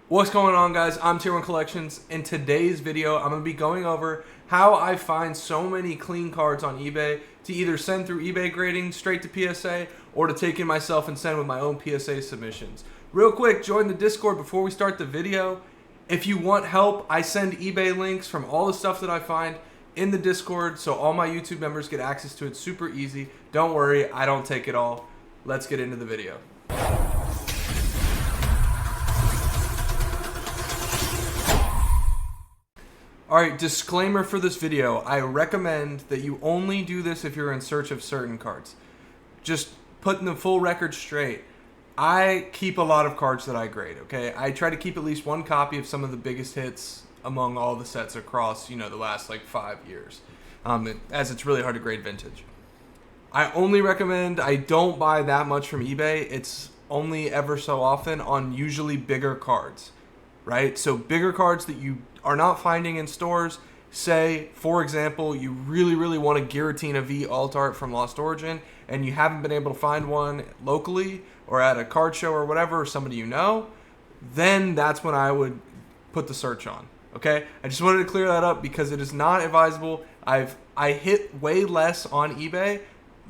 What's going on, guys? I'm Tier 1 Collections. In today's video, I'm going to be going over how I find so many clean cards on eBay to either send through eBay grading straight to PSA or to take in myself and send with my own PSA submissions. Real quick, join the Discord before we start the video. If you want help, I send eBay links from all the stuff that I find in the Discord, so all my YouTube members get access to it super easy. Don't worry, I don't take it all. Let's get into the video. Alright, disclaimer for this video. I recommend that you only do this if you're in search of certain cards. Just putting the full record straight. I keep a lot of cards that I grade, okay? I try to keep at least one copy of some of the biggest hits among all the sets across, the last like 5 years. As it's really hard to grade vintage. I only recommend, I don't buy that much from eBay. It's only ever so often on usually bigger cards, right? So bigger cards that you are not finding in stores. Say, for example, you really want a Giratina V alt art from Lost Origin and you haven't been able to find one locally or at a card show or whatever, or somebody you know, then that's when I would put the search on. Okay, I just wanted to clear that up because it is not advisable. I hit way less on eBay,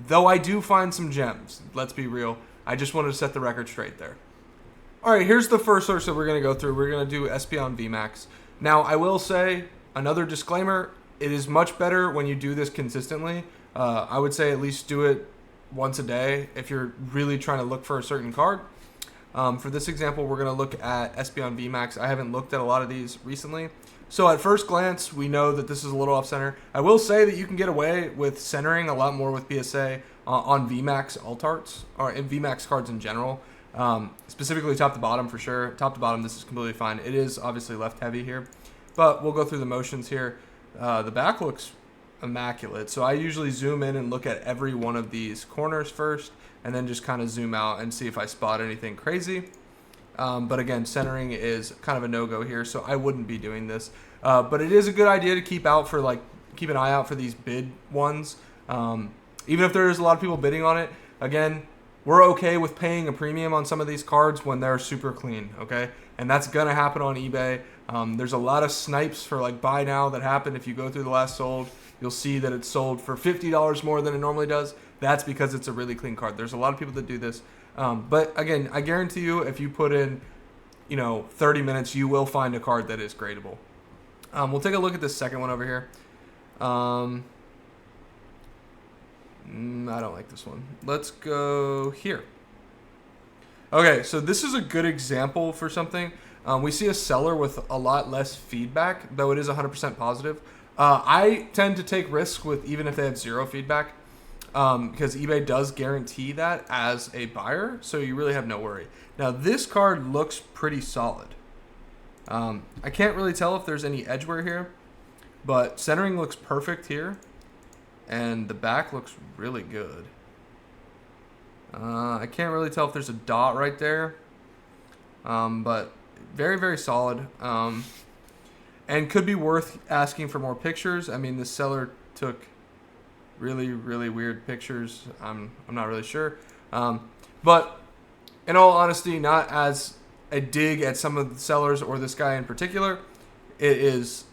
though I do find some gems. Let's be real. I just wanted to set the record straight there. All right, here's the first search that we're going to go through. We're going to do Espeon VMAX. Now, I will say, another disclaimer, it is much better when you do this consistently. I would say at least do it once a day if you're really trying to look for a certain card. For this example, we're going to look at Espeon VMAX. I haven't looked at a lot of these recently. So at first glance, we know that this is a little off center. I will say that you can get away with centering a lot more with PSA on VMAX alt arts, or in VMAX cards in general. Specifically top to bottom for sure. Top to bottom, this is completely fine. It is obviously left heavy here, but we'll go through the motions here. The back looks immaculate. So I usually zoom in and look at every one of these corners first, and then just kind of zoom out and see if I spot anything crazy. But again, centering is kind of a no-go here, so I wouldn't be doing this. But it is a good idea to keep an eye out for these bid ones. Even if there's a lot of people bidding on it, again, we're okay with paying a premium on some of these cards when they're super clean, okay? And that's going to happen on eBay. There's a lot of snipes for like buy now that happen. If you go through the last sold, you'll see that it's sold for $50 more than it normally does. That's because it's a really clean card. There's a lot of people that do this. But again, I guarantee you if you put in, 30 minutes, you will find a card that is gradable. We'll take a look at this second one over here. I don't like this one. Let's go here. Okay, so this is a good example for something. We see a seller with a lot less feedback, though it is 100% positive. I tend to take risks with even if they have zero feedback, because eBay does guarantee that as a buyer, so you really have no worry. Now, this card looks pretty solid. I can't really tell if there's any edgeware here, but centering looks perfect here. And the back looks really good. I can't really tell if there's a dot right there. But very solid. And could be worth asking for more pictures. I mean, the seller took really weird pictures. I'm not really sure. But in all honesty, not as a dig at some of the sellers or this guy in particular, it is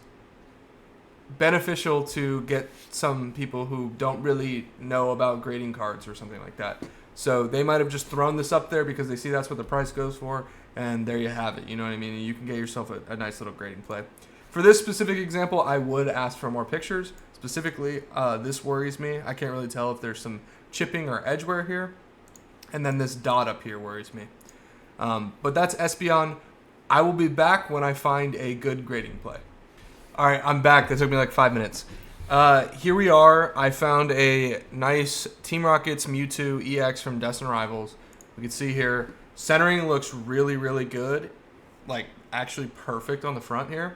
beneficial to get some people who don't really know about grading cards or something like that. So they might have just thrown this up there because they see that's what the price goes for, and there you have it. You know what I mean? You can get yourself a nice little grading play. For this specific example, I would ask for more pictures. Specifically, this worries me. I can't really tell if there's some chipping or edgeware here. And then this dot up here worries me. But that's Espeon. I will be back when I find a good grading play. All right, I'm back. That took me like 5 minutes. Here we are. I found a nice Team Rocket's Mewtwo EX from Destined Rivals. We can see here, centering looks really good. Like, actually perfect on the front here.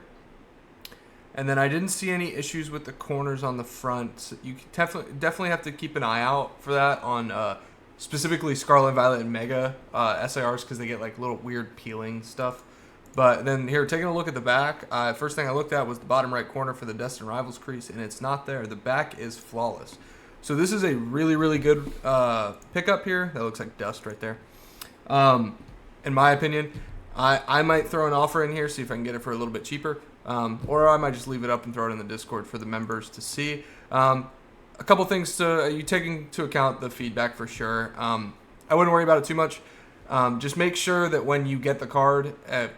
And then I didn't see any issues with the corners on the front. So you definitely have to keep an eye out for that on specifically Scarlet, Violet, and Mega SIRs because they get like little weird peeling stuff. But then here, taking a look at the back, first thing I looked at was the bottom right corner for the Destined Rivals crease, and it's not there. The back is flawless. So this is a really good pickup here. That looks like dust right there. In my opinion, I might throw an offer in here, see if I can get it for a little bit cheaper, or I might just leave it up and throw it in the Discord for the members to see. A couple things to you take into account the feedback for sure. I wouldn't worry about it too much. Just make sure that when you get the card,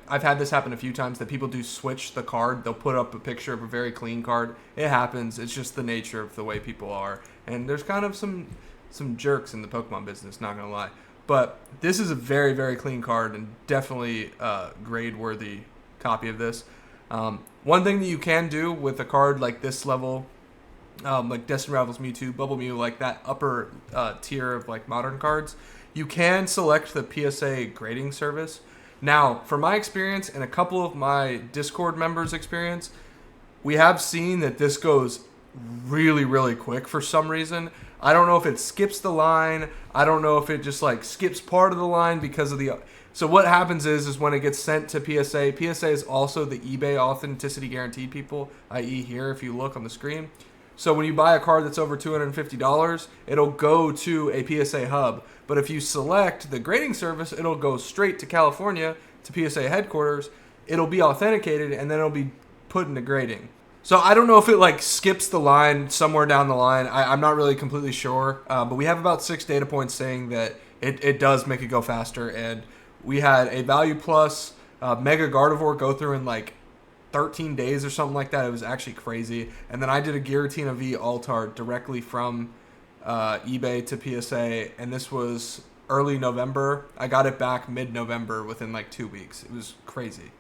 I've had this happen a few times, that people do switch the card. They'll put up a picture of a very clean card. It happens. It's just the nature of the way people are. And there's kind of some jerks in the Pokemon business, not going to lie. But this is a very, very clean card and definitely a grade-worthy copy of this. One thing that you can do with a card like this level, like Destined Rivals Mewtwo, Bubble Mew, like that upper tier of like modern cards, you can select the PSA grading service. Now, from my experience and a couple of my Discord members' experience, we have seen that this goes really, really quick for some reason. I don't know if it skips the line. I don't know if it just like skips part of the line because of the... So what happens is when it gets sent to PSA, PSA is also the eBay authenticity guaranteed people, i.e. here if you look on the screen. So when you buy a card that's over $250, it'll go to a PSA hub. But if you select the grading service, it'll go straight to California, to PSA headquarters. It'll be authenticated, and then it'll be put into grading. So I don't know if it like skips the line somewhere down the line. I'm not really completely sure. But we have about 6 data points saying that it does make it go faster. And we had a Value Plus Mega Gardevoir go through in like 13 days or something like that. It was actually crazy. And then I did a Giratina V Altart directly from eBay to PSA, and this was early November. I got it back mid-November within like 2 weeks. It was crazy.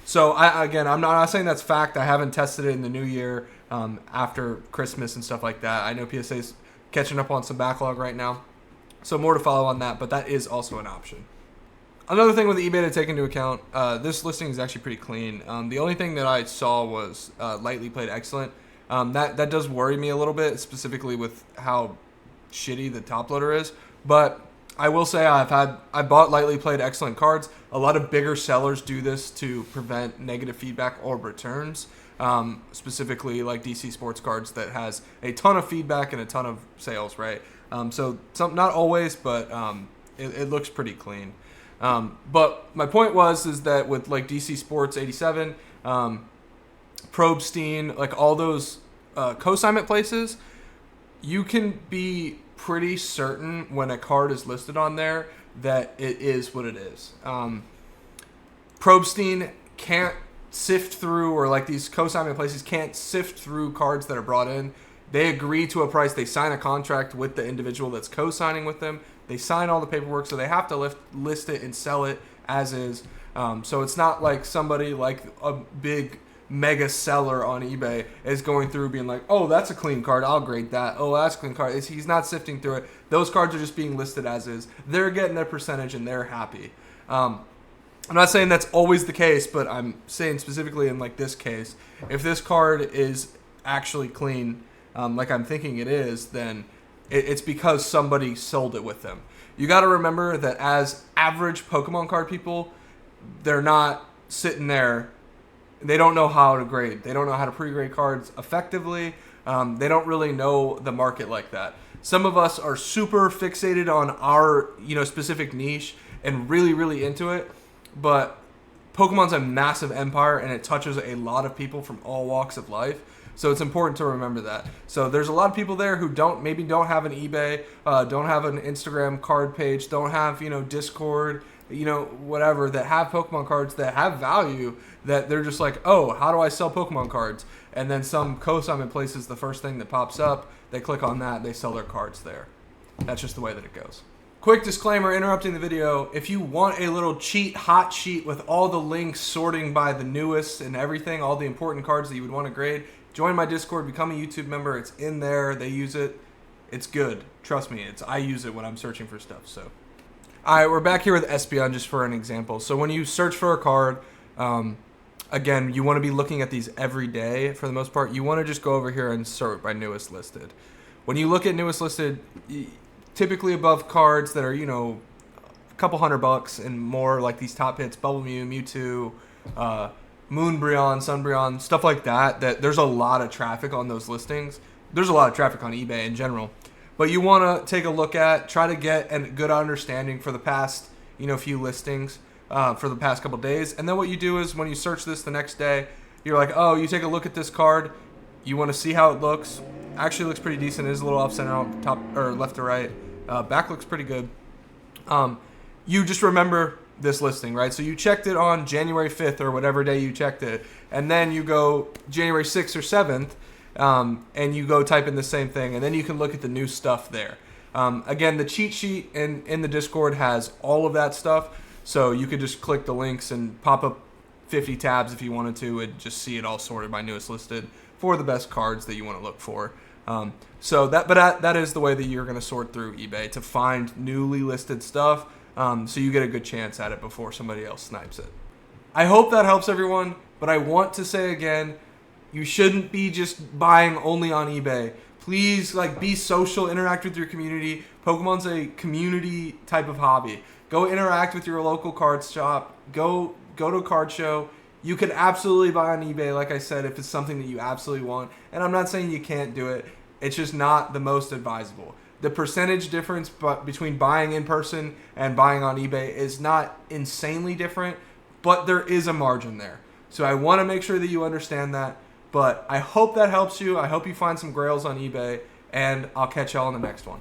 So I'm not saying that's fact. I haven't tested it in the new year after Christmas and stuff like that. I know PSA's catching up on some backlog right now, so more to follow on that, but that is also an option. Another thing with eBay to take into account, this listing is actually pretty clean. The only thing that I saw was lightly played excellent. That does worry me a little bit, specifically with how shitty the top loader is. But I will say I bought lightly played excellent cards. A lot of bigger sellers do this to prevent negative feedback or returns. Specifically like DC Sports Cards that has a ton of feedback and a ton of sales, right? So not always, but it looks pretty clean. But my point is that with like DC Sports 87, Probstein, like all those consignment places, you can be pretty certain when a card is listed on there that it is what it is. Probstein can't sift through, or like these consignment places can't sift through cards that are brought in. They agree to a price. They sign a contract with the individual that's co-signing with them. They sign all the paperwork, so they have to list it and sell it as is. So it's not like somebody like a big mega seller on eBay is going through being like, oh, that's a clean card, I'll grade that. Oh, that's a clean card. He's not sifting through it. Those cards are just being listed as is. They're getting their percentage and they're happy. I'm not saying that's always the case, but I'm saying specifically in like this case, if this card is actually clean, like I'm thinking it is, then it's because somebody sold it with them. You got to remember that as average Pokemon card people, they're not sitting there. They don't know how to grade. They don't know how to pre-grade cards effectively. They don't really know the market like that. Some of us are super fixated on our, specific niche and really, really into it. But Pokemon's a massive empire and it touches a lot of people from all walks of life. So it's important to remember that. So there's a lot of people there who maybe don't have an eBay, don't have an Instagram card page, don't have, Discord, whatever, that have Pokemon cards that have value, that they're just like, oh, how do I sell Pokemon cards? And then some consignment places, the first thing that pops up, they click on that, they sell their cards there. That's just the way that it goes. Quick disclaimer, interrupting the video. If you want a little hot sheet with all the links sorting by the newest and everything, all the important cards that you would want to grade, join my Discord, become a YouTube member. It's in there. They use it. It's good. Trust me. I use it when I'm searching for stuff. So, all right, we're back here with Espeon just for an example. So when you search for a card, again, you want to be looking at these every day for the most part. You want to just go over here and sort by newest listed. When you look at newest listed, typically above cards that are, a couple $100 and more, like these top hits, Bubble Mew, Mewtwo, Moonbreon, Sunbreon, stuff like that, that there's a lot of traffic on those listings. There's a lot of traffic on eBay in general. But you want to take a look at, try to get a good understanding for the past, few listings. for the past couple days. And then what you do is when you search this the next day, you're like, oh, you take a look at this card. You want to see how it looks. Actually looks pretty decent. It is a little off center on top or left to right. Back looks pretty good. You just remember this listing, right? So you checked it on January 5th or whatever day you checked it. And then you go January 6th or 7th and you go type in the same thing. And then you can look at the new stuff there. Again, the cheat sheet in the Discord has all of that stuff. So you could just click the links and pop up 50 tabs if you wanted to and just see it all sorted by newest listed for the best cards that you want to look for. So that is the way that you're going to sort through eBay to find newly listed stuff. So you get a good chance at it before somebody else snipes it. I hope that helps everyone, but I want to say again, you shouldn't be just buying only on eBay. Please, be social, interact with your community. Pokemon's a community type of hobby. Go interact with your local card shop. Go to a card show. You could absolutely buy on eBay, like I said, if it's something that you absolutely want. And I'm not saying you can't do it. It's just not the most advisable. The percentage difference between buying in person and buying on eBay is not insanely different, but there is a margin there. So I want to make sure that you understand that. But I hope that helps you. I hope you find some grails on eBay, and I'll catch y'all in the next one.